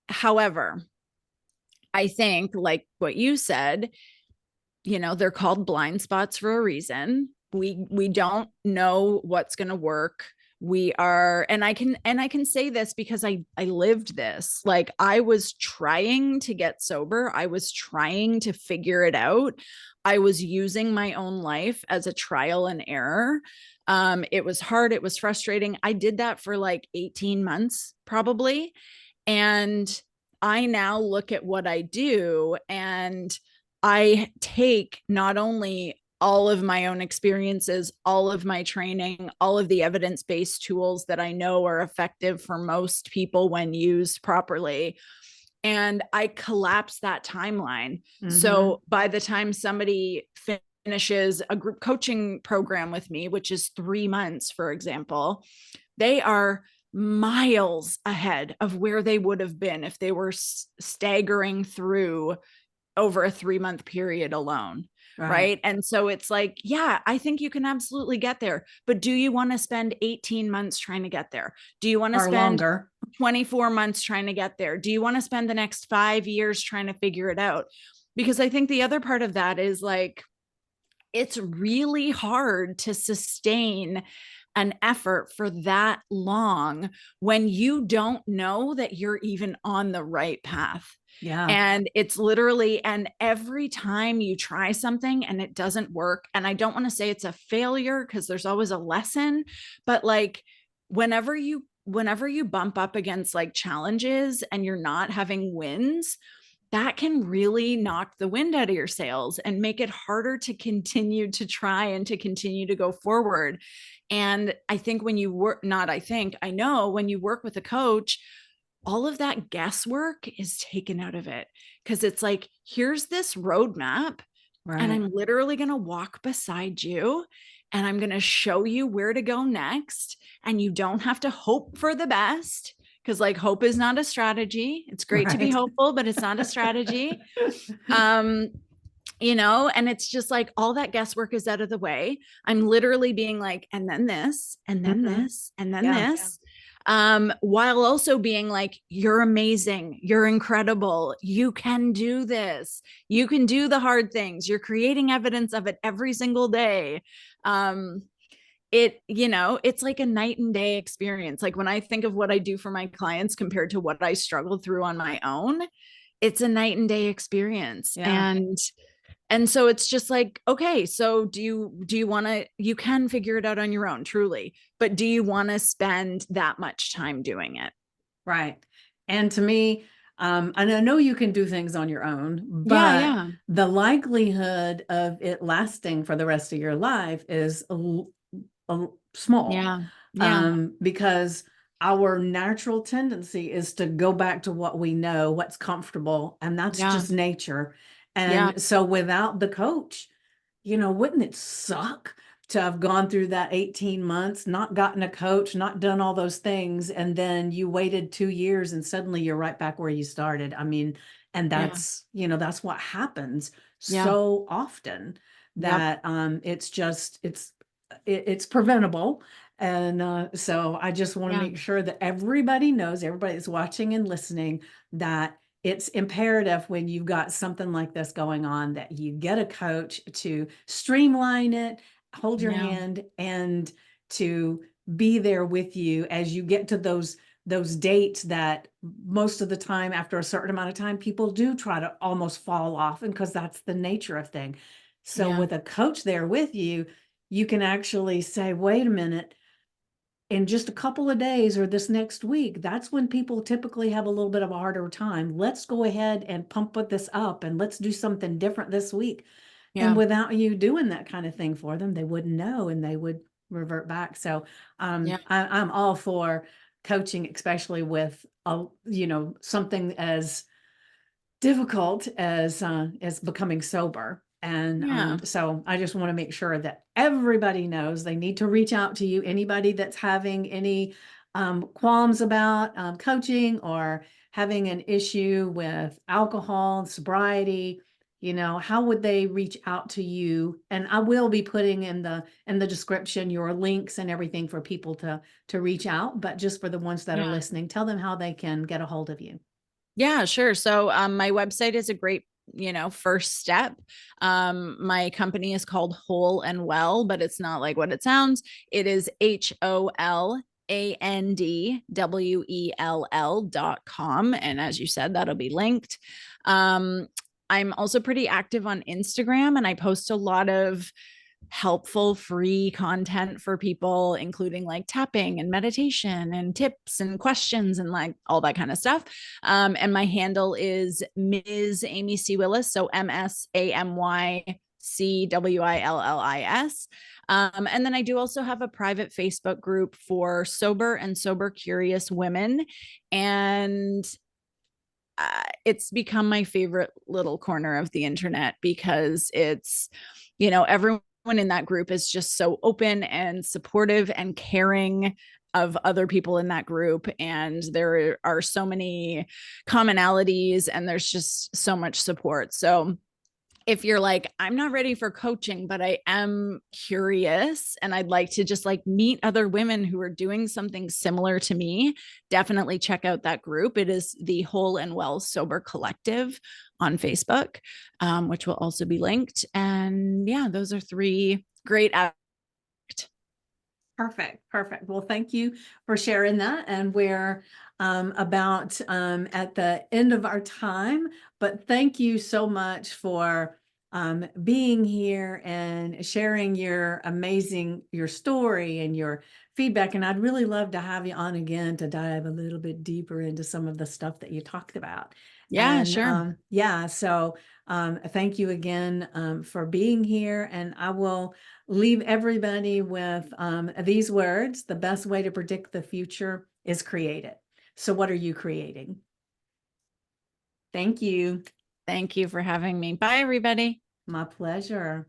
Speaker 2: However, I think, like what you said, they're called blind spots for a reason. We don't know what's going to work. We are, and I can say this because I lived this. Like, I was trying to get sober. I was trying to figure it out. I was using my own life as a trial and error. It was hard, it was frustrating. I did that for like 18 months probably. And I now look at what I do, and I take not only all of my own experiences, all of my training, all of the evidence based tools that I know are effective for most people when used properly, and I collapse that timeline.
Speaker 1: Mm-hmm.
Speaker 2: So by the time somebody finishes a group coaching program with me, which is 3 months, for example, they are miles ahead of where they would have been if they were staggering through over a 3 month period alone.
Speaker 1: Right.
Speaker 2: Right. And so it's like, yeah, I think you can absolutely get there. But do you want to spend 18 months trying to get there? Do you want to
Speaker 1: Or
Speaker 2: spend
Speaker 1: longer.
Speaker 2: 24 months trying to get there? Do you want to spend the next 5 years trying to figure it out? Because I think the other part of that is like, it's really hard to sustain an effort for that long when you don't know that you're even on the right path.
Speaker 1: Yeah.
Speaker 2: And it's literally, and every time you try something and it doesn't work, and I don't want to say it's a failure because there's always a lesson, but like whenever you bump up against like challenges and you're not having wins, that can really knock the wind out of your sails and make it harder to continue to try and to continue to go forward. And I think when you work, not I think, I know when you work with a coach, all of that guesswork is taken out of it, because it's like, here's this roadmap, and
Speaker 1: Right.
Speaker 2: I'm literally going to walk beside you and I'm going to show you where to go next. And you don't have to hope for the best, because like hope is not a strategy. It's great to be
Speaker 1: Right.
Speaker 2: hopeful, but it's not a strategy. Um, and it's just like all that guesswork is out of the way. I'm literally being like, and then this, and then
Speaker 1: Mhm.
Speaker 2: this, and then
Speaker 1: Yeah.
Speaker 2: this. While also being like, you're amazing, you're incredible, you can do this, you can do the hard things, you're creating evidence of it every single day. It's like a night and day experience. Like when I think of what I do for my clients compared to what I struggled through on my own, it's a night and day experience.
Speaker 1: Yeah.
Speaker 2: And so it's just like, okay, so do you want to, you can figure it out on your own, truly, but do you want to spend that much time doing it?
Speaker 1: Right. And to me, and I know you can do things on your own,
Speaker 2: Yeah,
Speaker 1: but
Speaker 2: yeah,
Speaker 1: the likelihood of it lasting for the rest of your life is small,
Speaker 2: yeah, yeah,
Speaker 1: because our natural tendency is to go back to what we know, what's comfortable, and that's
Speaker 2: yeah,
Speaker 1: just nature.
Speaker 2: yeah,
Speaker 1: And so without the coach, wouldn't it suck to have gone through that 18 months, not gotten a coach, not done all those things, and then you waited 2 years and suddenly you're right back where you started? I mean, and
Speaker 2: yeah,
Speaker 1: that's what happens
Speaker 2: yeah,
Speaker 1: so often,
Speaker 2: yep,
Speaker 1: that it's preventable. And so I just want to
Speaker 2: yeah,
Speaker 1: make sure that everybody knows, everybody that's watching and listening, that it's imperative when you've got something like this going on that you get a coach to streamline it, hold your
Speaker 2: yeah,
Speaker 1: hand, and to be there with you as you get to those dates that most of the time, after a certain amount of time, people do try to almost fall off, and because that's the nature of thing. So
Speaker 2: yeah,
Speaker 1: with a coach there with you, you can actually say, wait a minute, in just a couple of days or this next week, that's when people typically have a little bit of a harder time. Let's go ahead and pump this up and let's do something different this week. And
Speaker 2: yeah,
Speaker 1: without you doing that kind of thing for them, they wouldn't know and they would revert back. So
Speaker 2: yeah,
Speaker 1: I'm all for coaching, especially with something as difficult as becoming sober. And
Speaker 2: yeah,
Speaker 1: so I just want to make sure that everybody knows they need to reach out to you. Anybody that's having any qualms about coaching, or having an issue with alcohol and sobriety, how would they reach out to you? And I will be putting in the description your links and everything for people to reach out. But just for the ones that are
Speaker 2: yeah.
Speaker 1: listening, tell them how they can get a hold of you.
Speaker 2: Yeah, sure. So my website is a great, first step. My company is called Whole and Well, but it's not like what it sounds. It is HOLANDWELL.com. And as you said, that'll be linked. Um, I'm also pretty active on Instagram, and I post a lot of helpful free content for people, including like tapping and meditation and tips and questions and like all that kind of stuff. And my handle is Ms. Amy C Willis, so MSAMYCWILLIS. And then I do also have a private Facebook group for sober and sober curious women. And it's become my favorite little corner of the internet, because it's, everyone in that group is just so open and supportive and caring of other people in that group. And there are so many commonalities and there's just so much support. So if you're like, I'm not ready for coaching, but I am curious and I'd like to just like meet other women who are doing something similar to me, definitely check out that group. It is the Whole and Well Sober Collective on Facebook, which will also be linked. And yeah, those are three great.
Speaker 1: Perfect. Perfect. Well, thank you for sharing that. And we're about at the end of our time, but thank you so much for being here and sharing your story and your feedback. And I'd really love to have you on again to dive a little bit deeper into some of the stuff that you talked about.
Speaker 2: Yeah,
Speaker 1: And
Speaker 2: sure.
Speaker 1: so thank you again for being here. And I will leave everybody with these words. The best way to predict the future is create it. So what are you creating? Thank you.
Speaker 2: Thank you for having me. Bye, everybody.
Speaker 1: My pleasure.